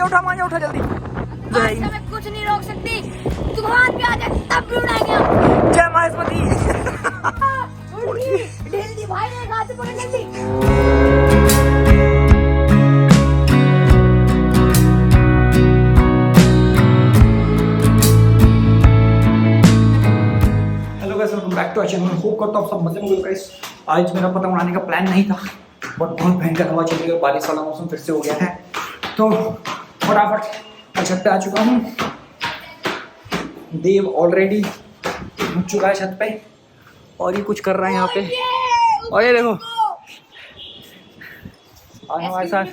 मांझा उठा जल्दी। मैं कुछ नहीं रोक सकती, तूफान भी आ जाए तब भी उड़ाएंगे हम। जय माहेश्वरी। जल्दी भाई एक हाथ से पकड़ जल्दी। Hello guys, welcome back to our channel. Hope करता हूं सब मजे में होंगे गाइस। आज मेरा पतंग उड़ाने का प्लान नहीं था, बट बहुत भयंकर हवा चल रही है, बारिश वाला मौसम फिर से हो गया है, तो फटाफट छत पे आ चुका हूँ। देव ऑलरेडी पहुंच चुका है छत पे और ये कुछ कर रहा है यहाँ पे। और ये देखो और हमारे साथ।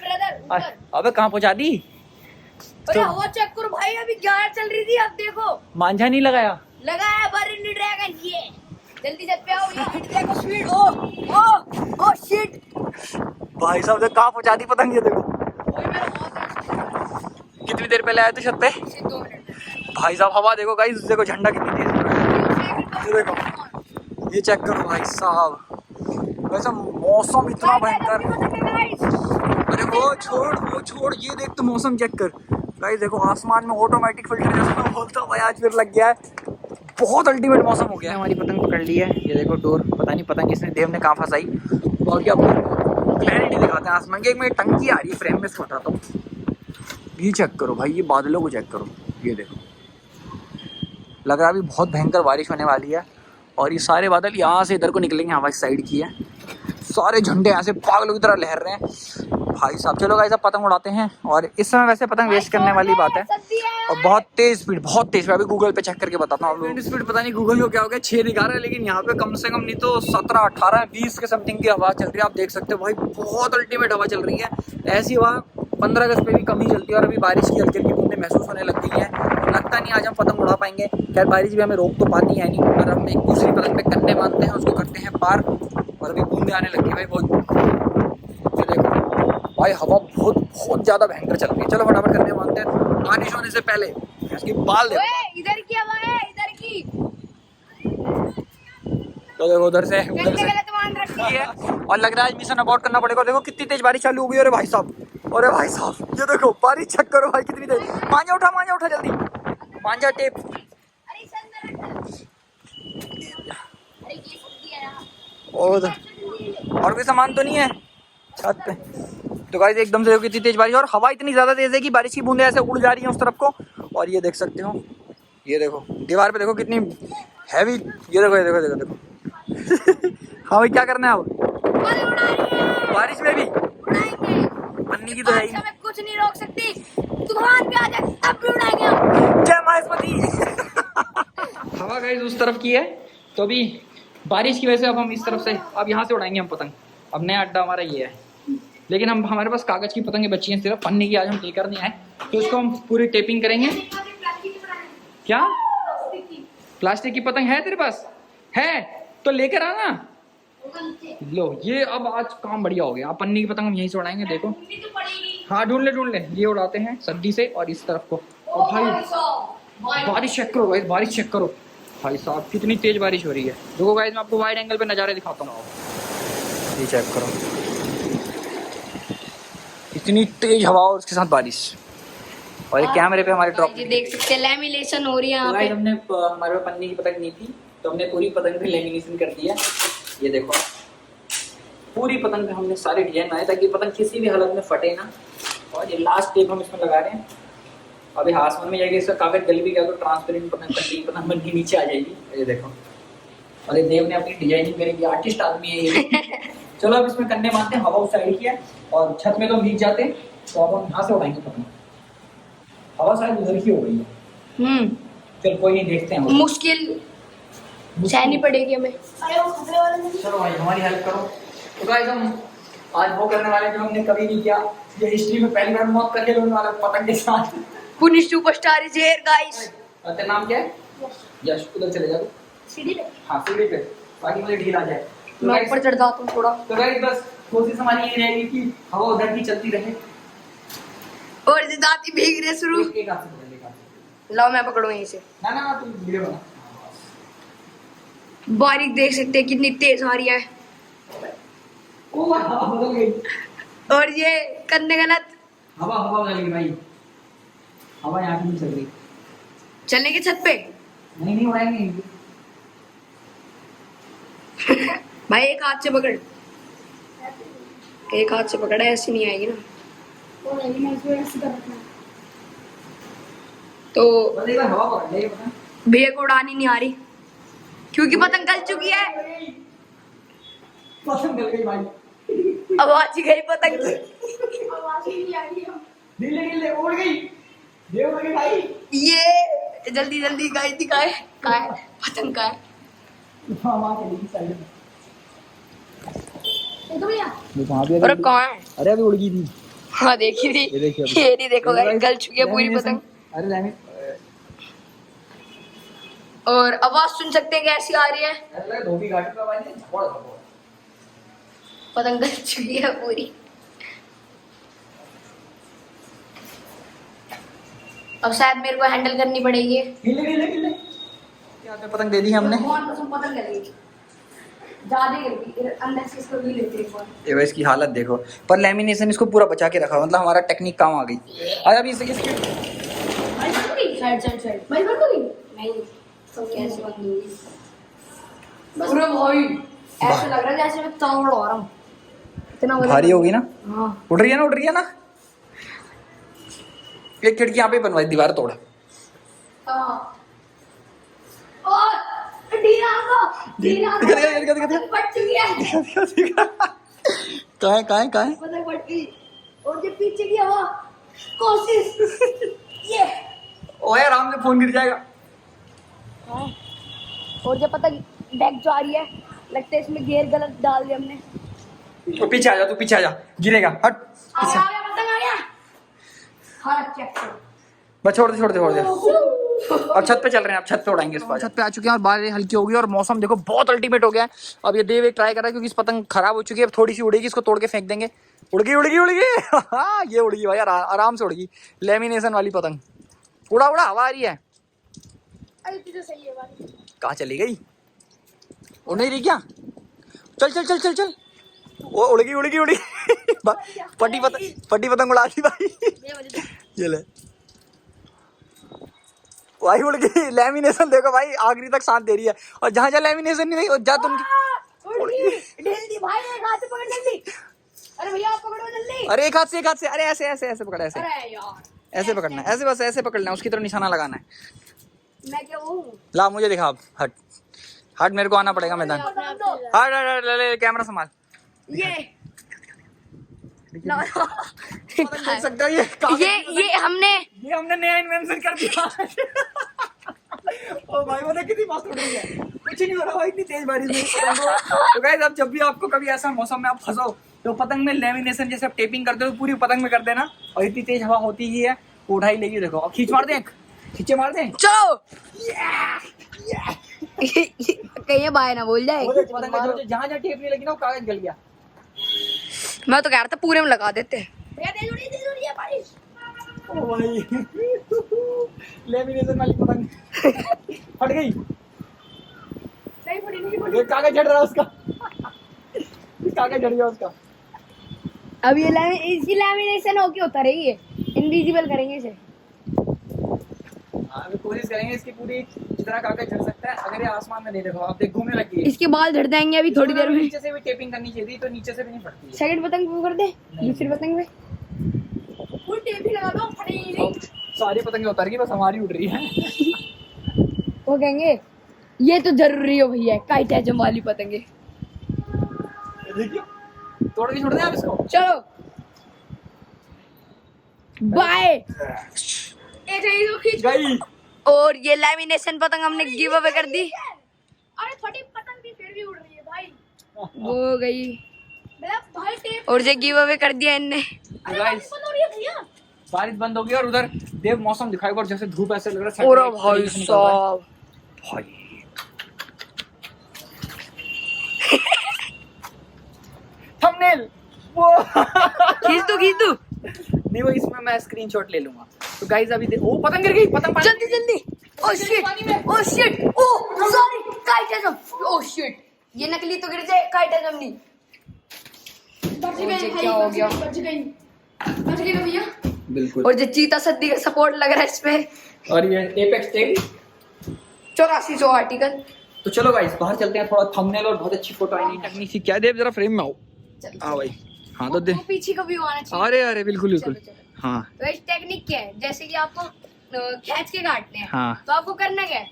अबे कहाँ पहुँचा दी? अरे हवा चेक करो भाई, अभी 11 चल रही थी, अब देखो मांझा नहीं लगाया? लगाया बरिंडी ड्रैगन। ये जल्दी छत पे आओ, ये देखो स्पीड। ओ शिट भाई साहब देख कहाँ पहुँचा दी पतंग। ये देखो कितनी देर पहले आए थे छत पे? 2 मिनट। भाई साहब हवा देखो गाइस, देखो झंडा कितनी तेज उड़ रहा है। ये देखो, ये चेक करो भाई साहब, वैसे मौसम इतना भयंकर। अरे वो छोड़, ये देख तो मौसम चेक कर गाइस। देखो आसमान में ऑटोमेटिक फिल्टर जैसा बोलता भाई आज फिर लग गया है। बहुत अल्टीमेट मौसम हो गया है। हमारी पतंग पकड़ ली है, ये देखो डोर, पता नहीं पतंग इसने देव ने कहाँ फंसाई। बाकी आपको क्लैरिटी दिखाते हैं आसमान की। एक मेरी टंकी आ रही है फ्रेम में, इसको हटाता हूँ। ये चेक करो भाई, ये बादलों को चेक करो, ये देखो लग रहा है अभी बहुत भयंकर बारिश होने वाली है। और ये सारे बादल यहाँ से इधर को निकलेंगे, हमारी साइड की है। सारे झंडे यहाँ से पागलों की तरह लहर रहे हैं भाई साहब। चलो गाइस अब पतंग उड़ाते हैं। और इस समय वैसे पतंग वेस्ट करने वाली बात है, और बहुत तेज स्पीड। अभी गूगल पे चेक करके बताता हूँ आप लोगों को। स्पीड पता नहीं गूगल को क्या हो गया, 6 दिखा रहा है, लेकिन यहाँ पे कम से कम नहीं तो 17, 18, 20 के समथिंग की हवा चल रही है। आप देख सकते हो भाई, बहुत अल्टीमेट हवा चल रही है। ऐसी हवा 15 अगस्त पे भी कम ही चलती है। और अभी बारिश की हल्की हल्की बूंदें महसूस होने लग गई हैं। लगता नहीं आज हम पतंग उड़ा पाएंगे। खैर बारिश भी हमें रोक तो पाती है नहीं, और हम एक दूसरी पतंग पे कन्ने बांधते हैं, उसको करते हैं पार। और अभी बूंदें आने लगी भाई बहुत। देखो भाई हवा बहुत ज़्यादा भयंकर चल रही है। चलो फटाफट करने बांधते हैं, बारिश होने से पहले। इसकी बाल देखो, इधर की हवा है, इधर की। तो देखो उधर से है। और लग रहा है मिशन अबॉर्ट करना पड़ेगा। देखो कितनी तेज बारिश चालू हो गई। अरे भाई साहब, ये देखो बारिश चेक करो भाई कितनी तेज। मांझा उठा जल्दी, मांझा टेप। और कोई सामान तो नहीं है छत पे? तो गाइस एकदम से देखो कितनी तेज बारिश, और हवा इतनी ज्यादा तेज है कि बारिश की बूंदें ऐसे उड़ जा रही हैं उस तरफ को। और ये देख सकते हो, ये देखो दीवार पे देखो कितनी हैवी। ये देखो हाँ भाई क्या करना है अब? बारिश में भी पन्नी की तो है ही। मैं कुछ नहीं रोक सकती, तूफान भी आ जाए तब भी उड़ाएंगे हम। जय माहेश्वरी। हवा गाइस उस तरफ की है, तो अभी बारिश की वजह से अब हम इस तरफ से, अब यहाँ से उड़ाएंगे हम पतंग। अब नया अड्डा हमारा ये है, लेकिन हम हमारे पास कागज की पतंगें बची हैं सिर्फ, पन्नी की आज हम लेकर नहीं आए। तो इसको हम पूरी टेपिंग करेंगे। क्या प्लास्टिक की पतंग है तेरे पास? है तो लेकर आना। लो ये अब आज काम बढ़िया हो गया। अब पन्नी की पतंग हम यहीं से उड़ाएंगे। देखो हाँ ढूंढ ले, ये उड़ाते हैं सद्दी से और इस तरफ को। और भाई बारिश चेक करो भाई, बारिश चेक करो भाई साहब कितनी तेज बारिश हो रही है। देखो गाइस मैं आपको वाइड एंगल पे नज़ारे दिखाता हूँ, ये चेक करो इतनी तेज हवा और उसके साथ बारिश। और ये कैमरे पे हमारे ड्रॉप देख सकते हैं लैमिनेशन हो रही है यहाँ पे। हमने हमारे पास पन्नी की पतंग नहीं थी, तो हमने पूरी पतंग पे लैमिनेशन कर दिया। ये देखो पूरी पतंग पे हमने सारे डिजाइन बनाए ताकि पतंग किसी भी हालत में फटे ना। और ये लास्ट टेप हम इसमें लगा रहे हैं। अभी आसमान में जाएगी, इसका कागज गल भी गया तो ट्रांसपेरेंट पतंग बन के नीचे आ जाएगी। ये देखो, और ये देव ने अपनी डिजाइनिंग करेगी, आर्टिस्ट आदमी है ये। चलो अब इसमें कन्ने बांधते हैं। हवा उस साइड की है और छत में तो भीग जाते, तो अब हम यहाँ से उड़ाएंगे पतंग। हवा शायद उधर की हो गई है। चल कोई नहीं, देखते हैं। मुश्किल सहनी पड़ेगी हमें। चलो भाई हमारी हेल्प करो। तो गाइस हम आज वो करने वाले जो हमने कभी नहीं किया, ये हिस्ट्री में पहली बार मौत करके लोगों वाले पतंग के साथ। पुनी सुपरस्टार इज हियर गाइस। तेरा नाम क्या है? यश। उधर चले जाओ सीढ़ी पे। हाँ सीढ़ी पे, ताकि मुझे ढील आ जाए। मैं ऊपर चढ़ जाता हूँ थोड़ा। तो गाइस बस कोशिश हमारी ये रहेगी कि हवा उधर की चलती रहे और दांती भीग रहे शुरू। लाओ मैं पकड़ूं यहीं से। ना तुम वीडियो बना। बारिश देख सकते हैं कितनी तेज आ रही है। हवा बदल गई। और ये करने गलत। हवा बदल गई भाई। हवा यहाँ की नहीं चल रही। चलने की छत पे नहीं उड़ाएंगे। भाई एक हाथ से पकड़, एक हाथ से पकड़ा, ऐसी नहीं आएगी ना। तो बस एक बार हवा पकड़ ले पता। भैया को उड़ानी नहीं आ रही क्योंकि पतंग गल चुकी है। पतंग गल गई भाई। अब आज गई पतंग की। ढीले उड़ गई। ये उड़ गई भाई। ये जल्दी जल्दी गाय दिखाए, का है पतंग का है। हाँ वहाँ चली साइड में। और अब कहाँ है? अरे अभी उड़ गई थी। हाँ देखी थी। ये देखिए अभी। ये नहीं देखो गाइस, गल चुकी है पूरी पतंग। अरे लैमी और आवाज सुन सकते हैं कैसी आ रही है। अरे धोबी घाटी पे आवाज नहीं झपड़ झपड़। पतंग गल चुकी है पूरी। अब शायद मेरे को हैंडल करनी पड़ेगी। हिले क्या पे पतंग दे दी हमने। बहुत पसंद पतंग करेगी, ज्यादा करती अंदर से इसको भी लेते हैं। ये भाई इसकी हालत देखो, पर लैमिनेशन इसको पूरा बचा के रखा, मतलब हमारा टेक्निक काम आ गई। आज अभी इसकी साइड भाई बंद हो गई नहीं तो कैसे बंद होगी। पूरा भाई ऐसे लग रहा है जैसे मैं ताव उड़ा रहा हूं, इतना भारी होगी ना। हां उड़ रही है ना। एक खिड़की यहाँ पे बनवाई, दीवार तोड़। हां और ढीला को फट चुकी है। कहाँ है पतंग फट गई और जो पीछे की हवा कोशिश ये ओए आराम से फोन गिर जाएगा। और जब पतंग बैक जा रही है लगता है इसमें गियर गलत डाल दिया हमने। तो पीछे आ जा, तू पीछे आ जा, गिरेगा। हट आ गया पतंग आ गया। हाँ चेक करो बस छोड़ दे। अब छत पे चल रहे हैं, अब छत पे उड़ाएंगे इस बार। छत पे आ चुके हैं और बारिश हल्की हो गई और मौसम देखो बहुत अल्टीमेट हो गया है। अब ये देव एक ट्राई कर रहा है क्योंकि इस पतंग खराब हो चुकी है, अब थोड़ी सी उड़ेगी, इसको तोड़ के फेंक देंगे। उड़ गई हाँ ये उड़ गई भाई, आराम से उड़ गई। लेमिनेशन वाली पतंग उड़ा हवा आ रही है। कहाँ चली गई? उड़ नहीं रही क्या? चल वो उड़ गई फटी पतंग उड़ा दी भाई। ये ले भाई उड़ गई। लेमिनेशन देखो भाई आखिरी तक साथ दे रही है, और जहाँ लेमिनेशन नहीं रही जा तुम जल्दी भाई एक हाथ से पकड़ जल्दी। अरे भैया आप पकड़ो जल्दी। अरे एक हाथ से अरे ऐसे पकड़, ऐसे अरे यार ऐसे पकड़ना है, ऐसे बस ऐसे पकड़ना है, उसकी तरफ निशाना लगाना है। मैं क्या हूँ? ला मुझे दिखा, हट मेरे को आना पड़ेगा मैदान। हट ले कैमरा संभाल। ये देख सकते हो ये हमने नया इन्वेंशन कर दिया। ओ भाई वो कितनी मस्त उड़ रही है, कुछ नहीं हो रहा भाई, इतनी तेज बारिश में। तो गाइस अब जब भी आपको कभी ऐसा मौसम में आप फंसो तो पतंग में लेमिनेशन जैसे आप टेपिंग करते हो पूरी पतंग में कर देना, और इतनी तेज हवा होती ही है उठा ही लेगी। देखो अब खींच मार दें, खींचे मार दें। चलो कहीं बाय ना बोल जाए। जहाँ टेप नहीं लगी ना वो कागज गल गया। मैं तो कह रहा था पूरे में लगा देते। ओ भाई लेमिनेशन वाली पतंग फट गई। नहीं कागज झड़ रहा उसका। कागज झड़ गया उसका। अब ये इसकी लैमिनेशन होके होता रही है, इनविजिबल करेंगे इसे। अभी कोशिश करेंगे इसकी पूरी जितना कागज झड़ सकता है। अगर ये आसमान में नहीं देखो आप देख घूमने लगी है, इसके बाल झड़ जाएंगे अभी थोड़ी देर में। नीचे से भी टेपिंग करनी चाहिए, तो नीचे से भी नहीं फटती है। सेकंड पतंग पे कर दे, दूसरी पतंग पे फुल टेप ही लगा दो, फटेगी नहीं। सारी पतंगें उतर गई, बस हमारी उड़ रही है। वो कहेंगे ये तो जरूरी हो भैया, काइट है वाली पतंगे। देखिए तोड़ के छोड़ दें आप इसको। चलो बाय। खींच गई। और ये लैमिनेशन पतंग हमने गिव अवे कर दी। अरे फटी पतंग भी फिर भी उड़ रही है भाई। वो गई मेरा भाई टेप और ये गिव अवे कर दिया इनने। गाइस बंद हो रही है भैया। बारिश बंद हो गई और उधर देव मौसम दिखाई और जैसे धूप ऐसे लग रहा है। और भाई साहब भाई थंबनेल वो खींच दो नहीं, वो इसमें मैं स्क्रीनशॉट ले लूंगा। तो गाइस अभी ओ पतंग गिर गई, पतंग जल्दी ओ शिट ओ सॉरी काइटेजम। ओ शिट ये नकली तो गिर जाए, काइटेजम नहीं। बच गई भाई, क्या हो गया? बच गई ना भैया। बिल्कुल। और जो चीता सद्दी का सपोर्ट लग रहा है इसमें, और ये एपेक्स टैग 8400 आर्टिकल। तो चलो गाइस बाहर चलते हैं, थोड़ा थंबनेल और बहुत अच्छी फोटो आएगी। टेक्निक सी क्या देव, जरा फ्रेम में आओ। हाँ भाई, हाँ तो दे। वो पीछे का व्यू आना चाहिए। अरे अरे बिल्कुल बिल्कुल। चलो, चलो। हाँ तो इस टेक्निक क्या है, जैसे कि आपको खींच के काटने हैं, हाँ। तो आपको करना क्या है,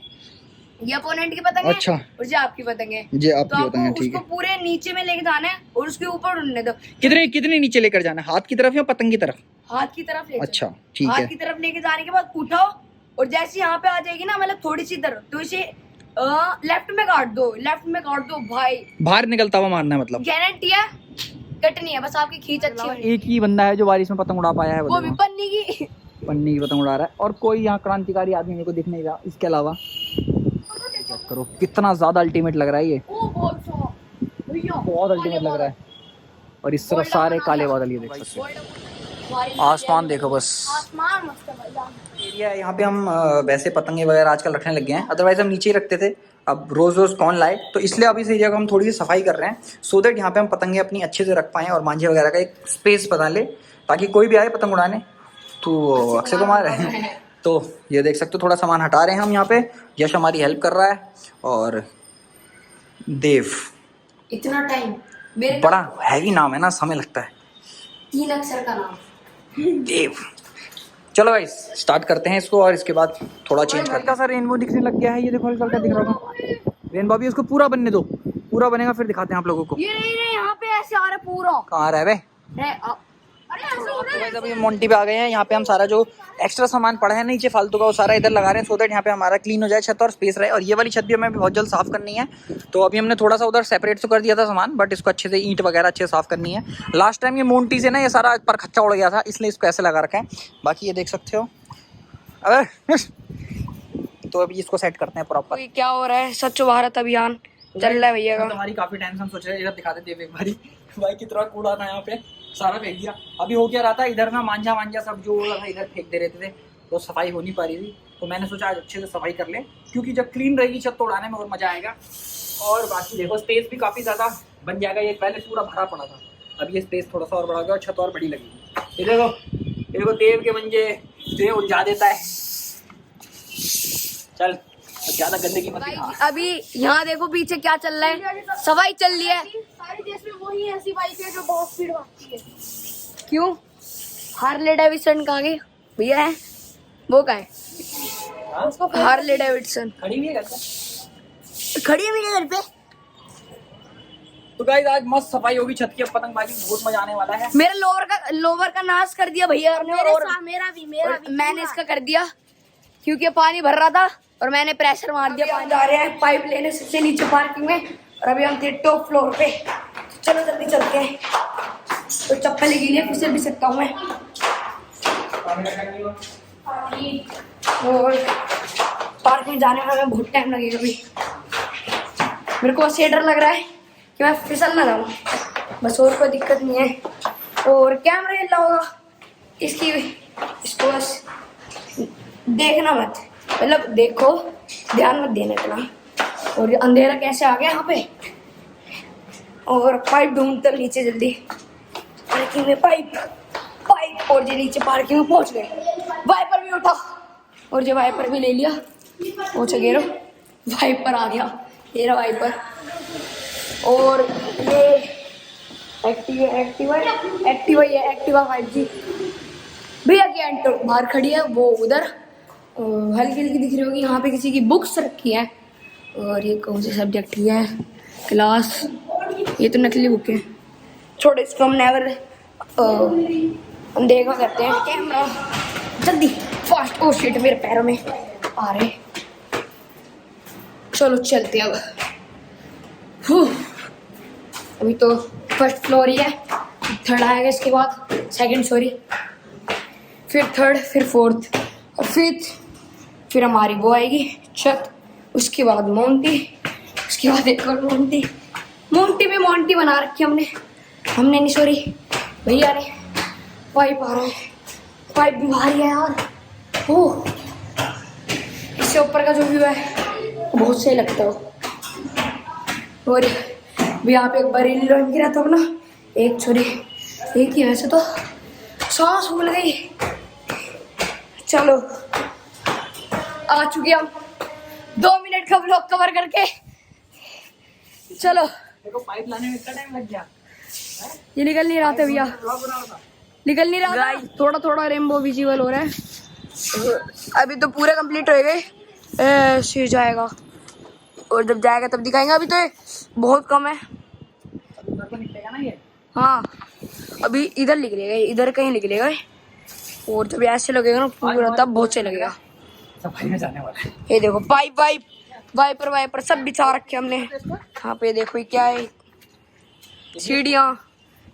ये अपोनेंट की पतंग अच्छा। है और जो आपकी पतंग है, ये आपकी तो पतंग है, आपको ठीक उसको है। पूरे नीचे में लेके जाना है और उसके ऊपर उड़ने दो। कितने कितने नीचे लेकर जाना है, हाथ की तरफ या पतंग की तरफ? हाथ की तरफ ले अच्छा जाओ। ठीक हाथ है। की तरफ लेके जाने के बाद उठाओ और जैसे यहाँ पे आ जाएगी ना, मतलब थोड़ी सी इधर, तो इसे लेफ्ट में काट दो, लेफ्ट में काट दो भाई, बाहर निकलता हुआ मारना है मतलब। गारंटी है, कटनी है, बस आपकी खींच अच्छी होनी। एक ही बंदा है जो बारिश में पतंग उड़ा पाया है, वो भी पन्नी की। पन्नी की पतंग उड़ा रहा है, और कोई यहाँ क्रांतिकारी आदमी मेरे को दिख नहीं रहा इसके अलावा। चेक करो कितना ज्यादा अल्टीमेट लग रहा है ये, ओ बहुत सो भैया, बहुत अल्टीमेट लग रहा है। और इस तरफ सारे काले बादल, ये देख सकते हो। आसमान देखो बस, आसमान मस्त है भैया। एरिया है यहाँ पे। हम वैसे पतंगे वगैरह आजकल रखने लग गए हैं, अदरवाइज हम नीचे ही रखते थे। अब रोज रोज कौन लाए, तो इसलिए अब इस एरिया को हम थोड़ी सी सफाई कर रहे हैं, सो दैट यहाँ पे हम पतंगे अपनी अच्छे से रख पाएं और मांझे वगैरह का एक स्पेस बना ले, ताकि कोई भी आए पतंग उड़ाने तो अक्षय कुमार है। तो ये देख सकते हो, थोड़ा सामान हटा रहे हैं हम यहाँ पे। यश हमारी हेल्प कर रहा है, और देव, इतना टाइम मेरे बड़ा हैवी नाम है ना, समय लगता है। 3 अक्षर का नाम देव। चलो गाइस स्टार्ट करते हैं इसको, और इसके बाद थोड़ा चेंज करते हैं। सा रेनबो दिखने लग गया है, ये देखो हल्का दिख रहा होगा रेनबो। अभी उसको पूरा बनने दो, पूरा बनेगा फिर दिखाते हैं आप लोगों को। ये नहीं यहाँ पे ऐसे आ रहा है पूरा। कहाँ रहा है बे? अरे ऐसे उड़ रहा है। अभी मोंटी पे आ गए हैं। यहाँ पे हम सारा जो एक्स्ट्रा सामान पड़ा है नीचे फालतू का, वो सारा इधर लगा रहे हैं, सो दैट यहाँ पे हमारा क्लीन हो जाए छत और स्पेस रहे। और ये वाली छत भी हमें बहुत जल्द साफ करनी है, तो अभी हमने थोड़ा सा उधर सेपरेट तो कर दिया था सामान, बट इसको अच्छे से ईंट वगैरह अच्छे से साफ करनी है। लास्ट टाइम ये मोंटी से ना ये सारा पर खच्चा उड़ गया था, इसलिए इसको ऐसे लगा रखा है। बाकी ये देख सकते हो। अबे तो अभी इसको सेट करते हैं प्रॉपर। क्या हो रहा है, स्वच्छ भारत अभियान चल रहा है भैया का। हमारी काफी टाइम से हम सोच रहे हैं इधर दिखा देते एक बारी। भाई कितना कूड़ा था यहाँ पे, सारा फेंक दिया। अभी हो क्या रहा था, इधर ना मांझा मांझा सब जो था इधर फेंक दे रहे थे, तो सफाई हो नहीं पा रही थी। तो मैंने सोचा आज अच्छे से सफाई कर ले, क्योंकि जब क्लीन रहेगी छत तो उड़ाने में और मजा आएगा। और बाकी देखो स्पेस भी काफी ज्यादा बन जाएगा, ये पहले पूरा भरा पड़ा था, अब ये स्पेस थोड़ा सा और बढ़ा गया और छत और बड़ी लगेगी। ये देखो देव के मंजे देव उलझा देता है। चल ज्यादा गंदगी मत दिखा। अभी यहाँ देखो पीछे क्या चल रहा है, सफाई चल रही है। सारे देश में वही ऐसी बाइक है जो बहुत स्पीड भागती है। क्यों? हार्ले डेविडसन कहाँ गई भैया? है वो कहाँ है? हाँ? हार्ले डेविडसन खड़ी हुई है घर पे? खड़ी है मेरे घर पे। तो गाइस आज मस्त सफाई होगी छत की, अब पतंगबाजी में बहुत मजा आने वाला है। मेरे लोवर का नाश कर दिया भैया ने, और मेरा भी मैंने इसका कर दिया क्योंकि पानी भर रहा था और मैंने प्रेशर मार दिया। पानी जा रहे हैं पाइप लेने सबसे नीचे पार्किंग में, और अभी हम थे टॉप फ्लोर पे। चलो जल्दी चलते हैं। तो चप्पल गीली है, फिसल भी सकता हूँ मैं। और पार्क में जाने में हमें बहुत टाइम लगेगा अभी। मेरे को बस ये डर लग रहा है कि मैं फिसल ना जाऊँ, बस और कोई दिक्कत नहीं है। और कैमरा हिला होगा इसकी, इसको बस देखना मत, मतलब देखो ध्यान मत देने इतना। और ये अंधेरा कैसे आ गया यहाँ पे। और पाइप ढूंढते नीचे जल्दी, पार्किंग में पाइप। और ये नीचे पार्किंग में पहुंच गए। वाइपर भी उठा, और जो वाइपर भी ले लिया। पहुंच गए रो, वाइपर आ गया, ये रहा वाइपर। और ये एक्टिवा 5G भैया की एंटो बाहर खड़ी है, वो उधर हल्की हल्की दिख रही होगी। यहाँ पे किसी की बुक्स रखी है, और ये कौन सी सब्जेक्ट की है, क्लास। ये तो नकली बुक है, छोड़ो इसको, हम नेवर हम देखा करते हैं। कैमरा जल्दी फास्ट। ओ शिट, मेरे पैरों में आ रहे। चलो चलते अब। अभी तो फर्स्ट फ्लोर ही है, थर्ड आएगा, इसके बाद सेकंड सॉरी, फिर थर्ड, फिर फोर्थ और फिफ्थ, फिर हमारी वो आएगी छत, उसके बाद मोंटी, उसके बाद एक और मोंटी। मोंटी में मोंटी बना रखी हमने नहीं, सॉरी भैया ने। पाइप आ रहा है, पाइप भी भारी है यार। ओह, इससे ऊपर का जो व्यू है बहुत सही लगता है। और भी यहाँ पे एक बरेली लॉन्च गिरा था अपना, एक छोरी एक ही, वैसे तो सांस भूल गई चलो आ चुके हम 2 मिनट का ब्लॉग कवर करके। चलो देखो पाइप लाने में इतना टाइम लग गया, ये निकल नहीं रहा था भैया, निकल नहीं रहा था। थोड़ा थोड़ा रेनबो विजिबल हो रहा है। अभी तो पूरे कंप्लीट हो गए, ऐसे जाएगा और जब जाएगा तब दिखाएंगे। अभी तो ये बहुत कम है। निकलेगा ना ये। हाँ अभी इधर निकलेगा, इधर कहीं निकलेगा और जब ऐसे लगेगा ना पूरा तब बहुत से लगेगा। सफाई में जाने वाला है। ये देखो पाइप वाइपर सब बिछा रखे हमने। यहाँ पे देखो ये क्या है, सीढ़ियाँ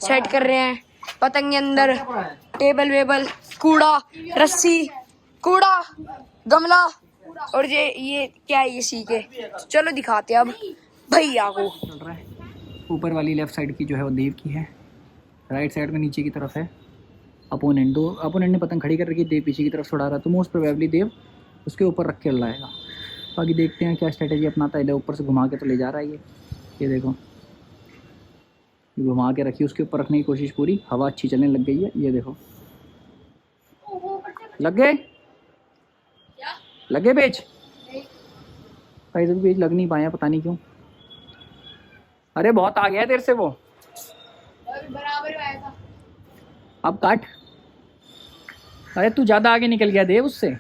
सेट कर रहे हैं, पतंगे अंदर, टेबल वेबल, कूड़ा, रस्सी, कूड़ा, गमला और ये क्या है, ये सीखे। चलो दिखाते हैं अब भैया को। चल रहा है। ऊपर वाली लेफ्ट साइड की जो है वो देव की है, राइट साइड में नीचे की तरफ है अपोनेंट। दो अपोनेंट ने पतंग खड़ी कर रखी, देव पीछे की तरफ छुड़ा रहा है, तो मोस्ट प्रोबेबली देव उसके ऊपर रख के लाएगा। बाकी देखते हैं क्या स्ट्रेटेजी अपनाता है। ऊपर से घुमा के तो ले जा रहा है ये देखो, घुमा के रखी, उसके ऊपर रखने की कोशिश पूरी। हवा अच्छी चलने लग गई है, ये देखो लग गए, लगे पेज। भाई तो पेज लग नहीं पाया, पता नहीं क्यों। अरे बहुत आ गया तेरे से वो, बराबर आया था। अब काट। अरे तू ज़्यादा आगे निकल गया देव उससे।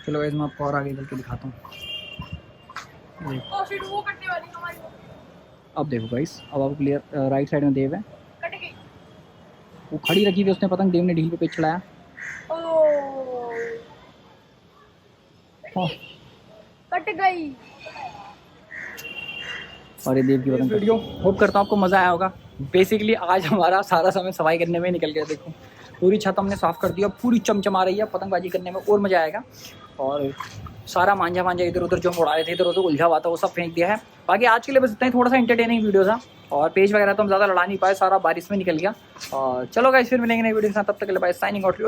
चलो वैसे मैं आपको और आगे चल के दिखाता हूँ। वो कटने वाली हमारी। अब देखो गाइस, अब आपको क्लियर, राइट साइड में देव है, कट गई। वो खड़ी रखी थी उसने पतंग, देव ने ढील पे पेच चढ़ाया। हाँ। कट गई। और ये देव की पतंग। वीडियो होप करता हूँ आपको मज़ा आया होगा। बेसिकली आज हमारा सारा समय सफाई करने में निकल गया। देखो पूरी छत हमने साफ़ कर दिया, पूरी चमचमा रही है। पतंगबाजी करने में और मज़ा आएगा। और सारा मांझा इधर उधर जो हम उड़ा रहे थे, इधर उधर उलझा हुआ था, वो सब फेंक दिया है। बाकी आज के लिए बस इतना ही, थोड़ा सा इंटरटेनिंग वीडियो था। और पेज वगैरह तो हम ज़्यादा लड़ा नहीं पाए, सारा बारिश में निकल गया। और चलो गाइस फिर मिलेंगे नई वीडियो के साथ, तब तक के लिए बाय, साइनिंग आउट।